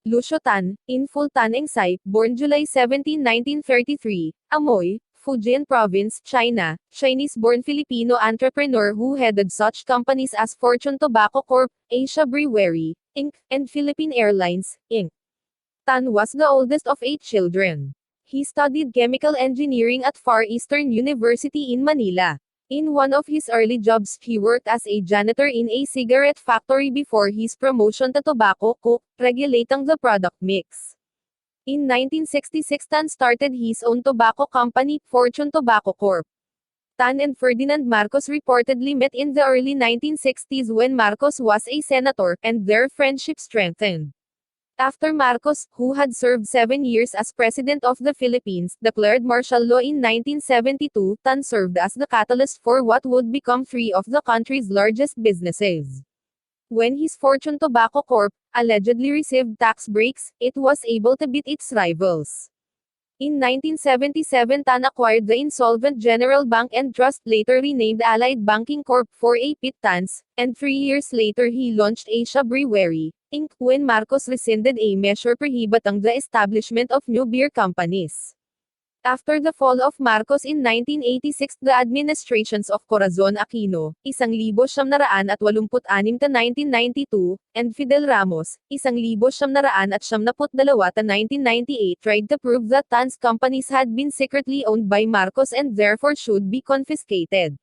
Lucio Tan, in full Tan Engsai, born July 17, 1933, Amoy, Fujian Province, China, Chinese-born Filipino entrepreneur who headed such companies as Fortune Tobacco Corp., Asia Brewery, Inc., and Philippine Airlines, Inc. Tan was the oldest of 8 children. He studied chemical engineering at Far Eastern University in Manila. In one of his early jobs, he worked as a janitor in a cigarette factory before his promotion to tobacco cook, regulating the product mix. In 1966, Tan started his own tobacco company, Fortune Tobacco Corp. Tan and Ferdinand Marcos reportedly met in the early 1960s when Marcos was a senator, and their friendship strengthened. After Marcos, who had served 7 years as President of the Philippines, declared martial law in 1972, Tan served as the catalyst for what would become 3 of the country's largest businesses. When his Fortune Tobacco Corp. Allegedly received tax breaks, it was able to beat its rivals. In 1977, Tan acquired the insolvent General Bank and Trust, later renamed Allied Banking Corp. For a pittance, and 3 years later he launched Asia Brewery, Inc. when Marcos rescinded a measure prohibiting the establishment of new beer companies. After the fall of Marcos in 1986, the administrations of Corazon Aquino, 1986–1992, and Fidel Ramos, 1998–1998, tried to prove that Tan's companies had been secretly owned by Marcos and therefore should be confiscated.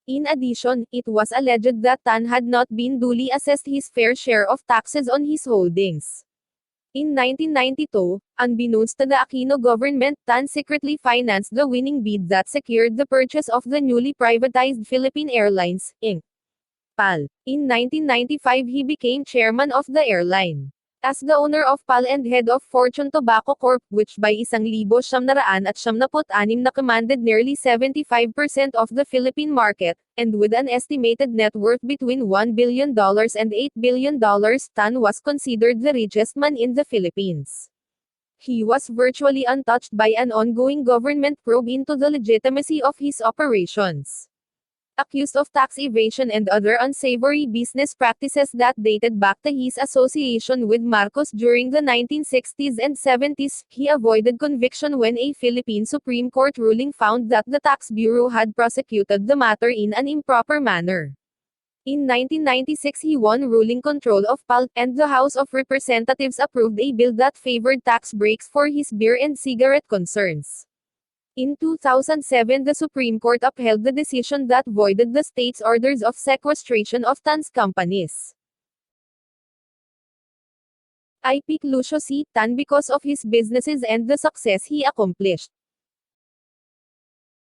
In addition, it was alleged that Tan had not been duly assessed his fair share of taxes on his holdings. In 1992, unbeknownst to the Aquino government, Tan secretly financed the winning bid that secured the purchase of the newly privatized Philippine Airlines, Inc. PAL. In 1995 he became chairman of the airline. As the owner of PAL and head of Fortune Tobacco Corp., which by 1976 commanded nearly 75% of the Philippine market, and with an estimated net worth between $1 billion and $8 billion, Tan was considered the richest man in the Philippines. He was virtually untouched by an ongoing government probe into the legitimacy of his operations. Accused of tax evasion and other unsavory business practices that dated back to his association with Marcos during the 1960s and 70s, he avoided conviction when a Philippine Supreme Court ruling found that the Tax Bureau had prosecuted the matter in an improper manner. In 1996 he won ruling control of PAL, and the House of Representatives approved a bill that favored tax breaks for his beer and cigarette concerns. In 2007, the Supreme Court upheld the decision that voided the state's orders of sequestration of Tan's companies. I pick Lucio C. Tan because of his businesses and the success he accomplished.